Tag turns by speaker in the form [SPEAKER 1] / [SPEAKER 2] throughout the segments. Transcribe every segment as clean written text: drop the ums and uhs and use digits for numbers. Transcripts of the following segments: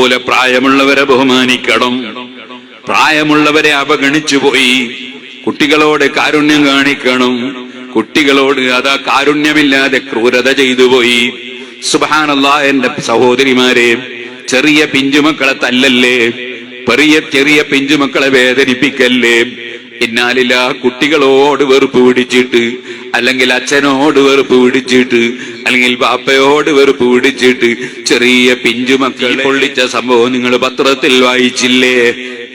[SPEAKER 1] അതുപോലെ പ്രായമുള്ളവരെ ബഹുമാനിക്കണം. പ്രായമുള്ളവരെ അവഗണിച്ചു പോയി. കുട്ടികളോട് കാരുണ്യം കാണിക്കണം. കുട്ടികളോട് അതാ കാരുണ്യമില്ലാതെ ക്രൂരത ചെയ്തു പോയി. സുബ്ഹാനല്ലാഹ്. എന്റെ സഹോദരിമാരെ, ചെറിയ പിഞ്ചുമക്കളെ തല്ലല്ലേ, ചെറിയ പിഞ്ചുമക്കളെ വേദനിപ്പിക്കല്ലേ. ഇന്നാലില്ല, കുട്ടികളോട് വെറുപ്പ് പിടിച്ചിട്ട്, അല്ലെങ്കിൽ അച്ഛനോട് വെറുപ്പ് പിടിച്ചിട്ട്, അല്ലെങ്കിൽ ബാപ്പയോട് വെറുപ്പ് പിടിച്ചിട്ട് ചെറിയ പിഞ്ചുമക്കൾ പൊള്ളിച്ച സംഭവം നിങ്ങൾ പത്രത്തിൽ വായിച്ചില്ലേ?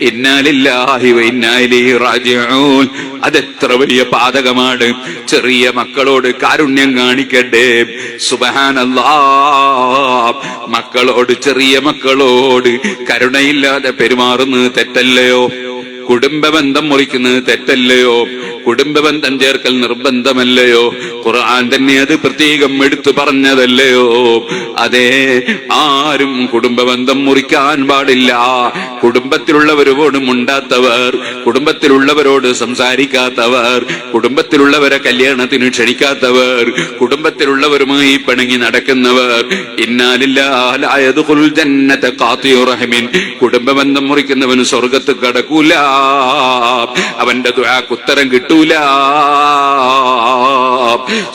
[SPEAKER 1] ഇന്നാലില്ലാഹി വ ഇന്നാ ഇലൈഹി റാജിഊൻ. അതെത്ര വലിയ പാതകമാണ്. ചെറിയ മക്കളോട് കാരുണ്യം കാണിക്കട്ടെ. സുബ്ഹാനല്ലാഹ്. മക്കളോട്, ചെറിയ മക്കളോട് കരുണയില്ലാതെ പെരുമാറുന്നത് തെറ്റല്ലയോ? കുടുംബബന്ധം മുറിക്കുന്നത് തെറ്റല്ലയോ? കുടുംബബന്ധം ചേർക്കൽ നിർബന്ധമല്ലയോ? ഖുർആൻ തന്നെ അത് പ്രത്യേകം എടുത്തു പറഞ്ഞതല്ലയോ? അതെ, ആരും കുടുംബബന്ധം മുറിക്കാൻ പാടില്ല. കുടുംബത്തിലുള്ളവരോട് മുണ്ടാത്തവർ, കുടുംബത്തിലുള്ളവരോട് സംസാരിക്കാത്തവർ, കുടുംബത്തിലുള്ളവരെ കല്യാണത്തിന് ക്ഷണിക്കാത്തവർ, കുടുംബത്തിലുള്ളവരുമായി പിണങ്ങി നടക്കുന്നവർ, ഇന്നാലില്ലാഹി ലാ യദ്ഖുലുൽ ജന്നത ഖാതിഉ റഹ്മിൻ. കുടുംബബന്ധം മുറിക്കുന്നവന് സ്വർഗ്ഗത്ത് കടക്കൂല. അവന്റെ ദുആക്ക് ഉത്തരം കിട്ടൂല.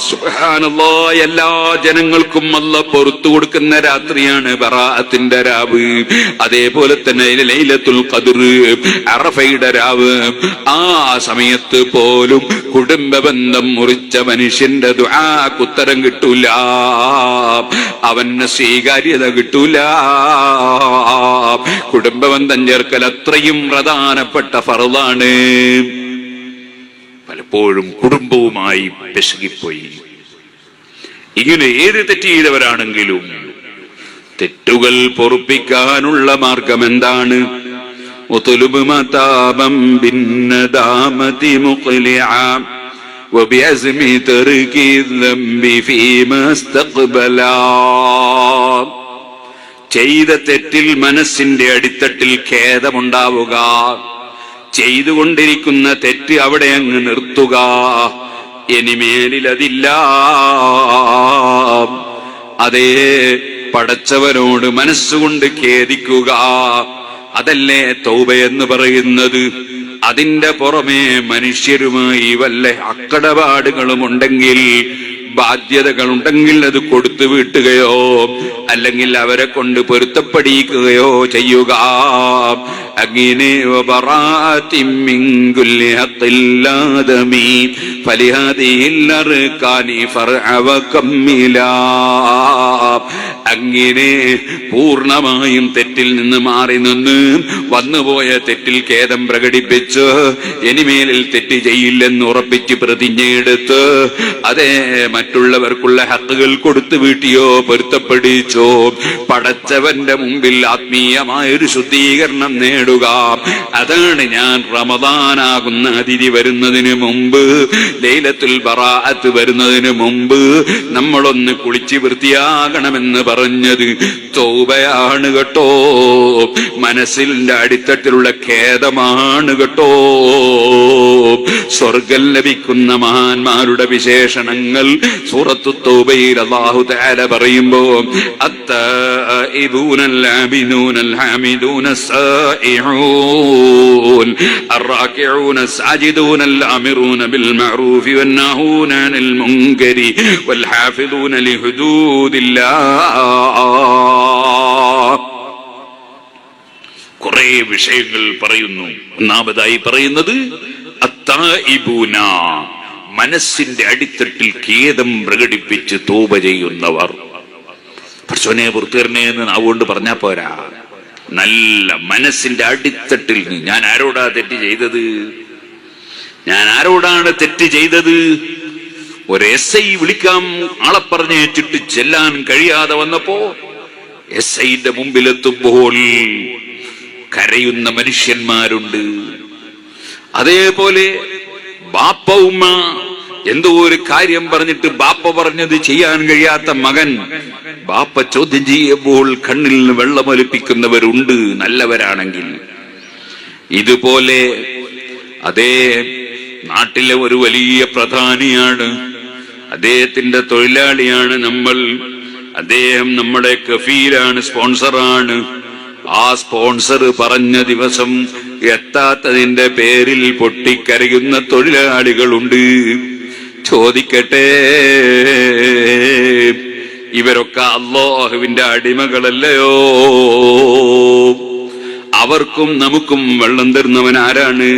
[SPEAKER 1] സുബ്ഹാനല്ലാഹ്. എല്ലാ ജനങ്ങൾക്കും അല്ലാഹ് പുറത്തു കൊടുക്കുന്ന രാത്രിയാണ് ബറാഅത്തിന്റെ രാവ്. അതേപോലെ തന്നെ ലൈലത്തുൽ ഖദ്ർ, അറഫയുടെ രാവ്. ആ സമയത്ത് പോലും കുടുംബബന്ധം മുറിച്ച മനുഷ്യന്റെ ദുആക്ക് ഉത്തരം കിട്ടൂല. അവന് സ്വീകാര്യത കിട്ടൂല. കുടുംബബന്ധം ചേർക്കൽ അത്രയും പ്രധാനപ്പെട്ട ഫർളാണ്. പലപ്പോഴും കുടുംബവുമായി പിശകിപ്പോയി. ഇങ്ങനെ ഏത് തെറ്റ് ചെയ്തവരാണെങ്കിലും തെറ്റുകൾ പൊറുപ്പിക്കാനുള്ള മാർഗം എന്താണ്? ഉത്ലുബ് മതാബം ബിന്നദാമതി മുഖ്ലിഅ വബിഅസ്മി തർകി ദംബി ഫീമാ ഇസ്തഖ്ബലാ. ചെയ്ത തെറ്റിൽ മനസ്സിന്റെ അടിത്തട്ടിൽ ഖേദമുണ്ടാവുക. ചെയ്തുകൊണ്ടിരിക്കുന്ന തെറ്റ് അവിടെ അങ്ങ് നിർത്തുക. ഇനിമേലിലതില്ല. അതേ, പടച്ചവനോട് മനസ്സുകൊണ്ട് ഖേദിക്കുക. അതല്ലേ തൗബ എന്ന് പറയുന്നത്. അതിന്റെ പുറമെ മനുഷ്യരുമായി വല്ല അക്കടപാടുകളുമുണ്ടെങ്കിൽ, ബാധ്യതകളുണ്ടെങ്കിൽ അത് കൊടുത്തു വീട്ടുകയോ അല്ലെങ്കിൽ അവരെ കൊണ്ട് പൊരുത്തപ്പെടിക്കുകയോ ചെയ്യുക. അങ്ങനെ അങ്ങനെ പൂർണമായും തെറ്റിൽ നിന്ന് മാറി നിന്ന് വന്നുപോയ തെറ്റിൽ ഖേദം പ്രകടിപ്പിച്ച് ഇനിമേലിൽ തെറ്റ് ചെയ്യില്ലെന്ന് ഉറപ്പിച്ച് പ്രതിജ്ഞയെടുത്ത് അതേ മറ്റുള്ളവർക്കുള്ള ഹക്കുകൾ കൊടുത്തു വീട്ടിയോ പൊരുത്തപ്പെടിച്ചോ പടച്ചവന്റെ മുമ്പിൽ ആത്മീയമായൊരു ശുദ്ധീകരണം നേടുക. അതാണ് ഞാൻ റമദാനാകുന്ന അതിഥി വരുന്നതിന് മുമ്പ്, ലൈലത്തുൽ ബറാഅത്ത് വരുന്നതിന് മുമ്പ് നമ്മളൊന്ന് കുളിച്ച് വൃത്തിയാകണമെന്ന് പറഞ്ഞത്. തൗബയാണ് കേട്ടോ, മനസ്സിന്റെ അടിത്തട്ടിലുള്ള ഖേദമാണ് കേട്ടോ. സ്വർഗം ലഭിക്കുന്ന മഹാന്മാരുടെ വിശേഷണങ്ങൾ സൂറത്തു തൗബയിൽ അല്ലാഹു തആല പറയുമ്പോ അത്താഇബൂനൽ ആബിദൂനൽ ഹാമിദൂനസ് സായിഊൻ അർറാകിഊനസ് സാജിദൂനൽ ആമിറൂന ബിൽ മഅറൂഫി വന്നഹൂന അനിൽ മുൻകരി വൽ ഹാഫിദൂന ലിഹുദൂദില്ലാഹ്. കുറെ വിഷയങ്ങൾ പറയുന്നു. ഒന്നാമതായി പറയുന്നത് അത്താഇബൂന, മനസ്സിന്റെ അടിത്തട്ടിൽ ഖേദം പ്രകടിപ്പിച്ച് തൗബ ചെയ്യുന്നവർ. പടച്ചോനെ പുറത്തുവരണേ എന്ന് നാവുകൊണ്ട് പറഞ്ഞാ പോരാ, നല്ല മനസ്സിന്റെ അടിത്തട്ടിൽ ഞാൻ ആരോടാ തെറ്റ് ചെയ്തത്, ഞാൻ ആരോടാണ് തെറ്റ് ചെയ്തത്. ഒരു SI വിളിക്കാം ആളെ പറഞ്ഞേച്ചിട്ട് ചെല്ലാൻ കഴിയാതെ വന്നപ്പോ SIന്റെ മുമ്പിലെത്തുമ്പോൾ കരയുന്ന മനുഷ്യന്മാരുണ്ട്. അതേപോലെ ബാപ്പ ഉമ്മ എന്തോ ഒരു കാര്യം പറഞ്ഞിട്ട് ബാപ്പ പറഞ്ഞത് ചെയ്യാൻ കഴിയാത്ത മകൻ ബാപ്പ ചോദ്യം ചെയ്യുമ്പോൾ കണ്ണിൽ നിന്ന് വെള്ളമൊലിപ്പിക്കുന്നവരുണ്ട് നല്ലവരാണെങ്കിൽ. ഇതുപോലെ അതേ നാട്ടിലെ ഒരു വലിയ പ്രധാനിയാണ്, അദ്ദേഹത്തിന്റെ തൊഴിലാളിയാണ് നമ്മൾ, അദ്ദേഹം നമ്മുടെ കഫീലാണ്, സ്പോൺസറാണ്. ആ സ്പോൺസർ പറഞ്ഞ ദിവസം എത്താത്തതിന്റെ പേരിൽ പൊട്ടിക്കരയുന്ന തൊഴിലാളികളുണ്ട്. ചോദിക്കട്ടെ, ഇവരൊക്കെ അല്ലാഹുവിന്റെ അടിമകളല്ലയോ? അവർക്കും നമുക്കും വെള്ളം തരുന്നവൻ ആരാണ്?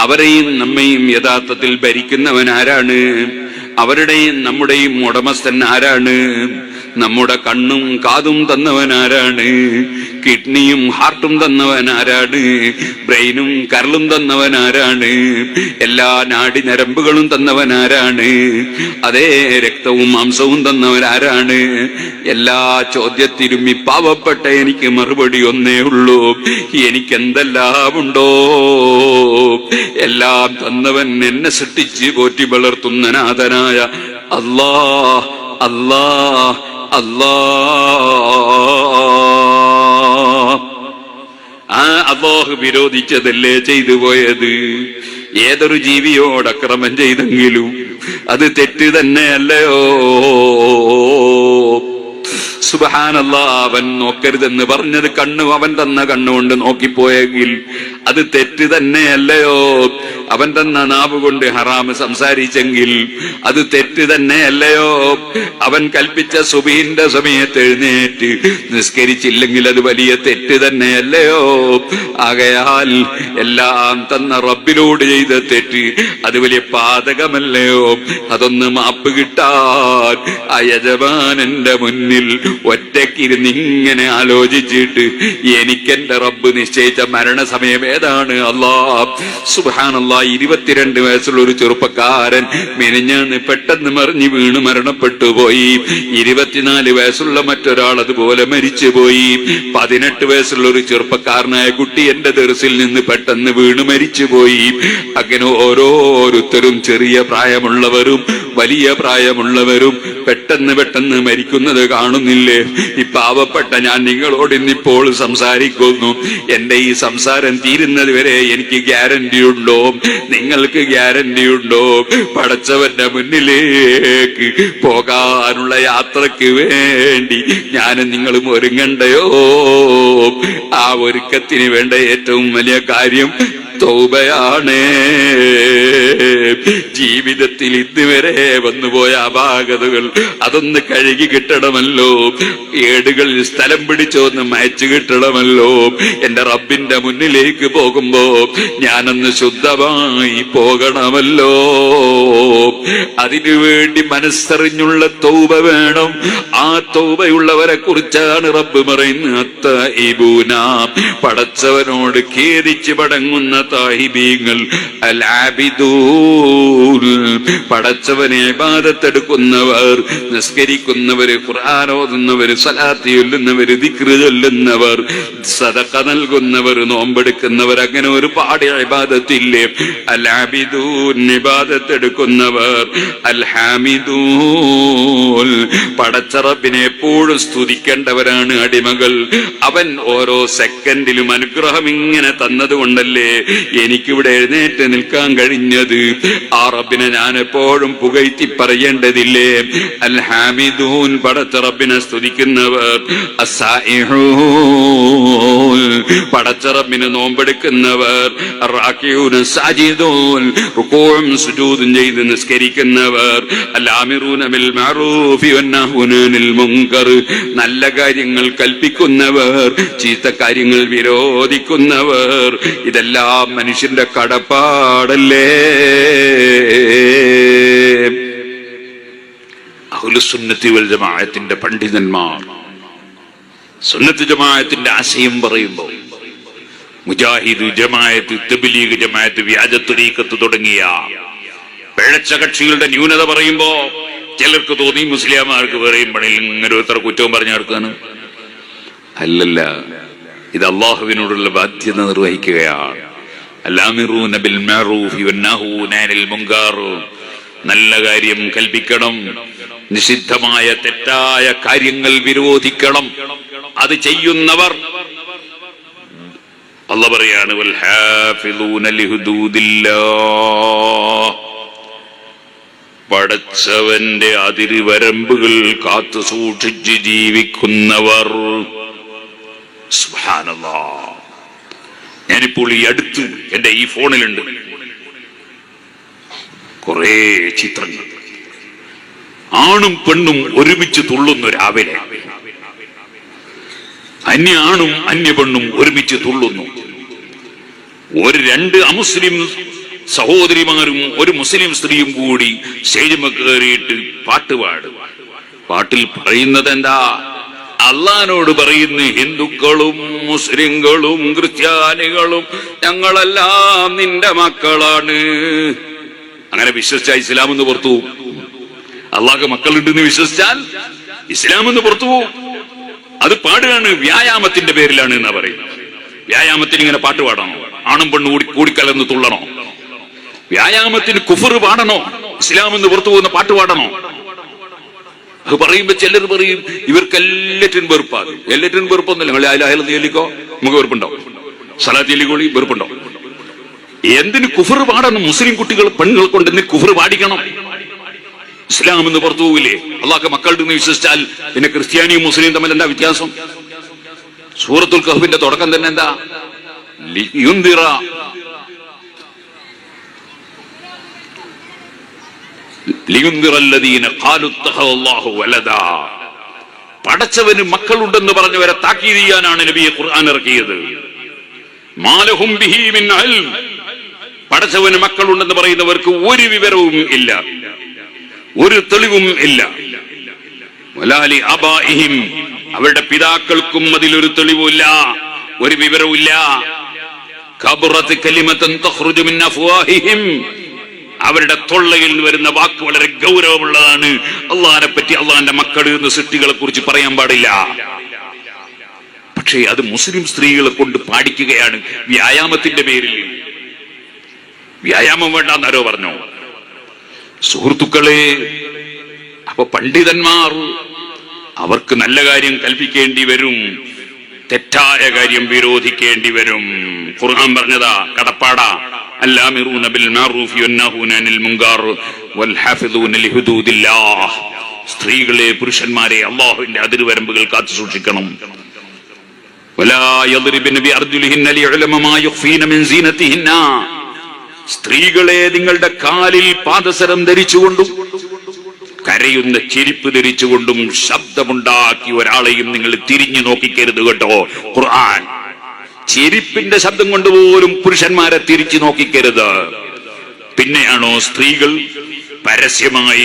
[SPEAKER 1] അവരെയും നമ്മയും യഥാർത്ഥത്തിൽ ഭരിക്കുന്നവൻ ആരാണ്? അവരുടെയും നമ്മുടെയും ഉടമസ്ഥൻ ആരാണ്? നമ്മുടെ കണ്ണും കാതും തന്നവൻ ആരാണ്? കിഡ്നിയും ഹാർട്ടും തന്നവൻ ആരാണ്? ബ്രെയിനും കരളും തന്നവൻ ആരാണ്? എല്ലാ നാഡി ഞരമ്പുകളും തന്നവൻ ആരാണ്? അതേ രക്തവും മാംസവും തന്നവൻ ആരാണ്? എല്ലാ ചോദ്യത്തിലും ഈ പാവപ്പെട്ട എനിക്ക് മറുപടി ഒന്നേ ഉള്ളൂ, എനിക്കെന്തെല്ലാം ഉണ്ടോ എല്ലാം തന്നവൻ, എന്നെ സൃഷ്ടിച്ച് പോറ്റി വളർത്തുന്ന നാഥനായ അല്ലാഹ് അല്ലാഹ് അല്ലാഹ്. ആ അല്ലാഹു വിരോധിച്ചതല്ലേ ചെയ്തു പോയത്? ഏതൊരു ജീവിയോട് അക്രമം ചെയ്തെങ്കിലും അത് തെറ്റ് തന്നെയല്ലയോ? സുബ്ഹാനല്ലാഹ്. അവൻ നോക്കരുതെന്ന് പറഞ്ഞത് അവൻ തന്ന കണ്ണുകൊണ്ട് നോക്കിപ്പോയെങ്കിൽ അത് തെറ്റ് തന്നെയല്ലയോ? അവൻ തന്ന നാവ് കൊണ്ട് ഹറാമ് സംസാരിച്ചെങ്കിൽ അത് തെറ്റ് തന്നെയല്ലയോ? അവൻ കൽപ്പിച്ച സുബഹിന്റെ സമയത്ത് എഴുന്നേറ്റ് നിസ്കരിച്ചില്ലെങ്കിൽ അത് വലിയ തെറ്റ് തന്നെയല്ലയോ? ആകയാൽ എല്ലാം തന്ന റബ്ബിനോട് ചെയ്ത തെറ്റ് അത് വലിയ പാതകമല്ലയോ? അതൊന്ന് മാപ്പ് കിട്ടാൻ ആ യജമാനന്റെ മുന്നിൽ ഒറ്റക്കിരുന്ന് ഇങ്ങനെ ആലോചിച്ചിട്ട് എനിക്കെന്റെ റബ്ബ് നിശ്ചയിച്ച മരണസമയം ഏതാണ്? അല്ലാഹ് സുബ്ഹാനല്ലാഹ്. 22 വയസ്സുള്ള ഒരു ചെറുപ്പക്കാരൻ മെനിഞ്ഞാന്ന് പെട്ടെന്ന് മറിഞ്ഞു വീണ് മരണപ്പെട്ടു പോയി. 24 വയസ്സുള്ള മറ്റൊരാൾ അതുപോലെ മരിച്ചുപോയി. 18 വയസ്സുള്ള ഒരു ചെറുപ്പക്കാരനായ കുട്ടി എന്റെ ദർസിൽ നിന്ന് പെട്ടെന്ന് വീണ് മരിച്ചുപോയി. അങ്ങനെ ഓരോരുത്തരും ചെറിയ പ്രായമുള്ളവരും വലിയ പ്രായമുള്ളവരും പെട്ടെന്ന് മരിക്കുന്നത് കാണുന്നില്ലേ? ഈ പാവപ്പെട്ട ഞാൻ നിങ്ങളോട് ഇന്നിപ്പോൾ സംസാരിക്കുന്നു. എന്റെ ഈ സംസാരം തീരുന്നത് വരെ എനിക്ക് ഗ്യാരണ്ടി ഉണ്ടോ? നിങ്ങൾക്ക് ഗ്യാരണ്ടി ഉണ്ടോ? പടച്ചവന്റെ മുന്നിലേക്ക് പോകാനുള്ള യാത്രക്ക് വേണ്ടി ഞാനും നിങ്ങളും ഒരുങ്ങണ്ടയോ? ആ ഒരുക്കത്തിന് വേണ്ട ഏറ്റവും വലിയ കാര്യം തൗബയാണ്. ജീവിതത്തിൽ ഇതുവരെ വന്നുപോയ അപാകതകൾ അതൊന്ന് കഴുകി കിട്ടണമല്ലോ. ഏടുകളിൽ സ്ഥലം പിടിച്ചോന്ന് മയച്ചു കിട്ടണമല്ലോ. എന്റെ റബ്ബിന്റെ മുന്നിലേക്ക് പോകുമ്പോ ഞാനൊന്ന് ശുദ്ധമായി പോകണമല്ലോ. അതിനുവേണ്ടി മനസ്സറിഞ്ഞുള്ള തൗബ വേണം. ആ തൗബയുള്ളവരെ കുറിച്ചാണ് റബ്ബ് പറയുന്നത്, പടച്ചവനോട് ഖേദിച്ച് മടങ്ങുന്ന താഹിബീങ്ങൾ, അൽ ആബിദൂൻ പടച്ചവനെ ഇബാദത്തെടുക്കുന്നവർ, നിസ്കരിക്കുന്നവർ, ഖുർആൻ ഓതുന്നവർ, സ്വലാത്ത് ചൊല്ലുന്നവർ, ദിക്ർ ചൊല്ലുന്നവർ, സദഖ നൽകുന്നവർ, നോമ്പെടുക്കുന്നവർ, അങ്ങനെ ഒരുപാട് ഇബാദത്തില്ലേ. അൽ ആബിദൂൻ ഇബാദത്തെടുക്കുന്നവർ, അൽ ഹാമിദൂൻ പടച്ച റബ്ബിനെ എപ്പോഴും സ്തുതിക്കേണ്ടവരാണ് അടിമകൾ. അവൻ ഓരോ സെക്കൻഡിലും അനുഗ്രഹം ഇങ്ങനെ തന്നതുകൊണ്ടല്ലേ എനിക്കിവിടെ എഴുന്നേറ്റ് നിൽക്കാൻ കഴിഞ്ഞത്. ആ റബ്ബിനെ ഞാൻ എപ്പോഴും പുകഴ്ത്തി പറയേണ്ടതില്ലേ? അൽ ഹാമിദൂൻ പടച്ച റബ്ബിനെ സ്തുതിക്കുന്നവർ, അസ്സായിഹൂൻ പടച്ച റബ്ബിനെ നോമ്പെടുക്കുന്നവർ, റാക്കിഊൻ സാജിദൂൻ റുകൂഉം സുജൂദും ചെയ്ത് നിസ്കരിക്കുന്നവർ, അൽ-ആമിറൂന ബിൽ മഅറൂഫി വന്നഹൂന അനിൽ മുൻകർ നല്ല കാര്യങ്ങൾ കൽപ്പിക്കുന്നവർ, ചീത്ത കാര്യങ്ങൾ വിരോധിക്കുന്നവർ. ഇതെല്ലാം മനുഷ്യന്റെ കടപ്പാടല്ലേ? അഹ്ലുസുന്നത്തി വൽ ജമാഅത്തിന്റെ പണ്ഡിതന്മാർ സുന്നത്ത് ജമാഅത്തിന്റെ ആശയം പറയുമ്പോൾ മുജാഹിദ് ജമാഅത്ത്, തബ്ലീഗ് ജമാഅത്ത്, വ്യാജ ത്വരീഖത്ത് തുടങ്ങിയ പിഴച്ച കക്ഷികളുടെ ന്യൂനത പറയുമ്പോ ചിലർക്ക് തോന്നി മുസ്ലിംമാർക്ക് വേറെയും പണിയിൽ ഇങ്ങനെ എത്ര കുറ്റവും പറഞ്ഞു നടക്കാണ്. അല്ലല്ല, ഇത് അള്ളാഹുവിനോടുള്ള ബാധ്യത നിർവഹിക്കുകയാണ്. അൽ-ആമിറൂന ബിൽ മഅറൂഫി വന്നഹൂന അനിൽ മുൻകർ നല്ല കാര്യം കൽപ്പിക്കണം, നിഷിദ്ധമായ തെറ്റായ കാര്യങ്ങൾ വിരോധിക്കണം. അത് ചെയ്യുന്നവർ അല്ലാഹു പറയാണ്, വൽ ഹാഫിളൂന ലിഹുദൂദില്ലാഹ് പടച്ചവന്റെ അതിരുവരമ്പുകൾ കാത്തു സൂക്ഷിച്ച് ജീവിക്കുന്നവർ. സുബ്ഹാനല്ലാഹ്. ഞാനിപ്പോൾ ഈ അടുത്ത് എന്റെ ഈ ഫോണിലുണ്ട് കുറെ ചിത്രങ്ങൾ. ആണും പെണ്ണും ഒരുമിച്ച് തുള്ളുന്നു രാവിലെ. ആണും പെണ്ണും ഒരുമിച്ച് തുള്ളുന്നു. രണ്ട് അമുസ്ലിം സഹോദരിമാരും ഒരു മുസ്ലിം സ്ത്രീയും കൂടി സ്റ്റേജിൽ കയറിയിട്ട് പാട്ട് പാടും. പാട്ടിൽ പറയുന്നത് എന്താ? അള്ളാനോട് പറയുന്നു, ഹിന്ദുക്കളും മുസ്ലിങ്ങളും ക്രിസ്ത്യാനികളും ഞങ്ങളെല്ലാം നിന്റെ മക്കളാണ്. അങ്ങനെ വിശ്വസിച്ചാൽ ഇസ്ലാം എന്ന് പുറത്തു പോകും. അള്ളാഹ് മക്കളുണ്ടെന്ന് വിശ്വസിച്ചാൽ ഇസ്ലാം എന്ന് പുറത്തു പോകും. അത് പാടുകയാണ്, വ്യായാമത്തിന്റെ പേരിലാണ് എന്നാ പറയും. വ്യായാമത്തിന് ഇങ്ങനെ പാട്ട് പാടണോ? ആണും പെണ്ണും കൂടിക്കലർന്ന് തുള്ളണോ? വ്യായാമത്തിന് കുഫർ പാടണോ? ഇസ്ലാം എന്ന് പുറത്തു പോകുന്ന പാട്ട് പാടണോ? അത് പറയുമ്പോ ചിലർ പറയും ഇവർക്ക് എല്ലാറ്റിനും വെറുപ്പാകും. എല്ലാറ്റിനും വെറുപ്പൊന്നുമില്ല. നിങ്ങൾ അയലഹെന്ന് ചൊല്ലിക്കോ, നമുക്ക് വെറുപ്പുണ്ടോ? സലാത്ത് ചൊല്ലിക്കോളി, വെറുപ്പുണ്ടോ? എന്തിന് കുഫർ പാടണം? മുസ്ലിം കുട്ടികൾ പെണ്ണുകൾ കൊണ്ട് എന്തിന് കുഫർ പാടിക്കണം? ഇസ്ലാം എന്ന് പുറത്തു പോകില്ലേ? അള്ളാഹ് മക്കളുടെ എന്ന് വിശ്വസിച്ചാൽ പിന്നെ ക്രിസ്ത്യാനിയും മുസ്ലിം തമ്മിൽ എന്താ വ്യത്യാസം? സൂറത്തുൽ കഹ്ഫിന്റെ തുടക്കം തന്നെ എന്താ? ലിയുൻദിറ ലിയുൻദിറല്ലദീന ഖാലു ഇത്തഖദല്ലാഹു വലദാ. പടച്ചവന് മക്കളുണ്ടെന്ന് പറഞ്ഞവരെ താക്കീത് ചെയ്യാനാണ് നബിയെ ഖുർആൻ ഇറക്കിയത്. മാലഹും ബിഹി മിൻ ഇൽം. പടച്ചവന് മക്കളുണ്ടെന്ന് പറയുന്നവർക്ക് ഒരു വിവരവും ഇല്ല, ഒരു തെളിവും ഇല്ല. വലാലി അബാഇഹിം. അവരുടെ പിതാക്കൾക്കും അതിലൊരു തെളിവുമില്ല, ഒരു വിവരവുമില്ല. കബറത്ത് കലിമതൻ തഖ്റുജു മിൻ അഫ്വാഹിഹിം. അവരുടെ തൊള്ളയിൽ വരുന്ന വാക്ക് വളരെ ഗൗരവമുള്ളതാണ്. അള്ളാഹിനെ പറ്റി, അള്ളാഹിന്റെ മക്കൾ എന്ന് സൃഷ്ടികളെ കുറിച്ച് പറയാൻ പാടില്ല. പക്ഷേ അത് മുസ്ലിം സ്ത്രീകളെ കൊണ്ട് പാടിക്കുകയാണ് വ്യായാമത്തിന്റെ പേരിൽ. വ്യായാമം വേണ്ടെന്നാരോ പറഞ്ഞോ? സുഹൃത്തുക്കളെ, അപ്പൊ പണ്ഡിതന്മാർ അവർക്ക് നല്ല കാര്യം കൽപ്പിക്കേണ്ടി വരും, തെറ്റായ കാര്യം വിരോധിക്കേണ്ടി വരും. ഖുർആൻ പറഞ്ഞതാ, കടപ്പാടാ. അല്ലാമിറൂന ബിൽ മഅറൂഫി വന്നഹൂന അനിൽ മുൻകർ വൽഹാഫിദൂന ലിഹുദൂദില്ലാഹ്. സ്ത്രീകളെ, പുരുഷന്മാരെ അല്ലാഹുവിന്റെ അതിർവരമ്പുകൾ കാത്തു സൂക്ഷിക്കണം. വലാ യദ്രിബന ബിഅർജുലിഹിന്ന ലിയഅലമ മാ യുഖ്ഫീന മിൻ സീനതിഹിന്ന. സ്ത്രീകളെ നിങ്ങളുടെ കാലിൽ പാദസരം ധരിച്ചുകൊണ്ടും കരയുന്ന ചെരിപ്പ് ധരിച്ചുകൊണ്ടും ശബ്ദമുണ്ടാക്കി ഒരാളെയും നിങ്ങൾ തിരിഞ്ഞു നോക്കിക്കരുത് കേട്ടോ. ഖുർആൻ ചെരിപ്പിന്റെ ശബ്ദം കൊണ്ടുപോലും പുരുഷന്മാരെ തിരിച്ചു നോക്കിക്കരുത്. പിന്നെയാണോ സ്ത്രീകൾ പരസ്യമായി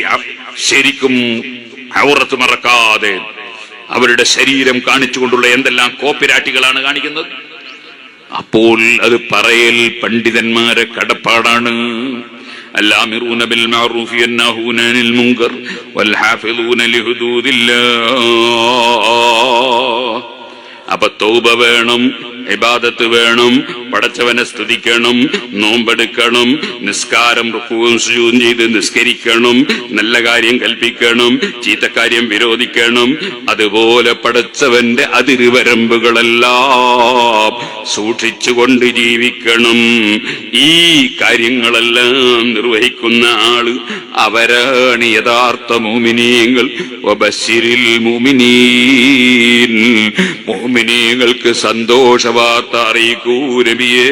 [SPEAKER 1] ശരിക്കും ഔറത്ത് മറക്കാതെ അവരുടെ ശരീരം കാണിച്ചുകൊണ്ടുള്ള എന്തെല്ലാം കോപ്പിരാട്ടികളാണ് കാണിക്കുന്നത്? അപ്പോൾ അത് പറയൽ പണ്ഡിതന്മാരെ കടപ്പാടാണ്. അല്ലാമിറൂന ബിൽ മഅറൂഫി വന്നഹൂന അനിൽ മുൻകർ വൽഹാഫിദൂന ലിഹുദൂദില്ലാഹ്. അപ്പൊ തൗബ വേണം, ഇബാദത്ത് വേണം, പടച്ചവനെ സ്തുതിക്കണം, നോമ്പെടുക്കണം, നിസ്കാരം റുകൂഉം സുജൂദും ചെയ്ത് നിസ്കരിക്കണം, നല്ല കാര്യം കൽപ്പിക്കണം, ചീത്തക്കാര്യം വിരോധിക്കണം. അതുപോലെ പടച്ചവന്റെ അതിരുവരമ്പുകളെല്ലാം സൂക്ഷിച്ചുകൊണ്ട് ജീവിക്കണം. ഈ കാര്യങ്ങളെല്ലാം നിർവഹിക്കുന്ന ആള് അവരാണ് യഥാർത്ഥ മുഅ്മിനീങ്ങൾ. വബശ്ശിരിൽ മുഅ്മിനീൻ. മുഅ്മിനീങ്ങൾക്ക് സന്തോഷ വാർത്ത അറിയിക്കൂ നബിയേ.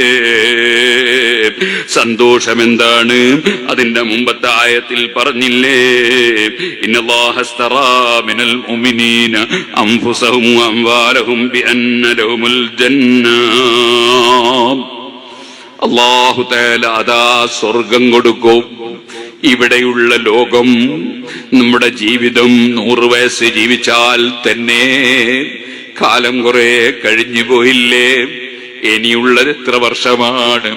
[SPEAKER 1] സന്തോഷം എന്താണ്? അതിന്റെ മുമ്പത്തെ ആയത്തിൽ പറഞ്ഞില്ലേ, ഇന്നല്ലാഹ അസ്തറാ മിനൽ മുഅ്മിനീന അൻഫുസഹും വഅംവാലഹും ബിഅന്ന ലഹുമുൽ ജന്ന. അല്ലാഹു തആല അതാ സ്വർഗം കൊടുക്കും. ഇവിടെയുള്ള ലോകം, നമ്മുടെ ജീവിതം 100 വയസ്സ് ജീവിച്ചാൽ തന്നെ കാലം കുറെ കഴിഞ്ഞു പോയില്ലേ? ഇനിയുള്ളത് എത്ര വർഷമാണ്?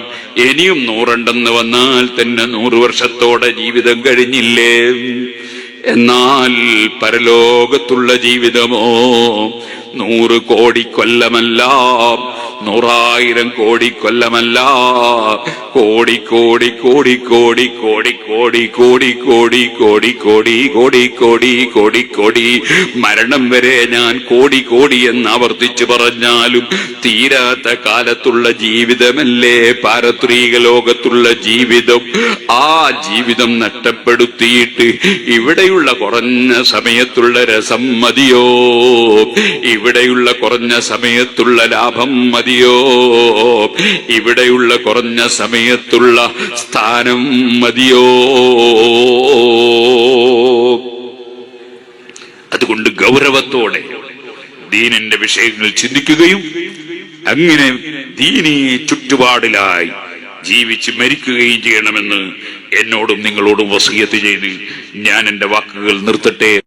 [SPEAKER 1] ഇനിയും 100 ഉണ്ടെന്ന് വന്നാൽ തന്നെ 100 വർഷത്തോടെ ജീവിതം കഴിഞ്ഞില്ലേ? എന്നാൽ പരലോകത്തുള്ള ജീവിതമോ 100 കോടി കൊല്ലമല്ല, 100,000 കോടി കൊല്ലമല്ല, കോടി കോടി കോടി കോടി കോടി കോടി കോടി കോടി കോടി കോടി കോടി കോടി കോടി കോടി മരണം വരെ ഞാൻ കോടി കോടി എന്ന് ആവർത്തിച്ചു പറഞ്ഞാലും തീരാത്ത കാലത്തുള്ള ജീവിതമല്ലേ പാരത്രിക ലോകത്തുള്ള ജീവിതം. ആ ജീവിതം നഷ്ടപ്പെടുത്തിയിട്ട് ഇവിടെയുള്ള കുറഞ്ഞ സമയത്തുള്ള രസം മതിയോ? ഇവിടെയുള്ള കുറഞ്ഞ സമയത്തുള്ള ലാഭം മതിയോ? ഇവിടെയുള്ള കുറഞ്ഞ സമയത്തുള്ള സ്ഥാനം മതിയോ? അതുകൊണ്ട് ഗൗരവത്തോടെ ദീനിന്റെ വിഷയങ്ങൾ ചിന്തിക്കുകയും അങ്ങനെ ദീനീ ചുറ്റുപാടിലായി ജീവിച്ച് മരിക്കുകയും ചെയ്യണമെന്ന് എന്നോടും നിങ്ങളോടും വസിയത്ത് ചെയ്ത് ഞാൻ എന്റെ വാക്കുകൾ നിർത്തട്ടെ.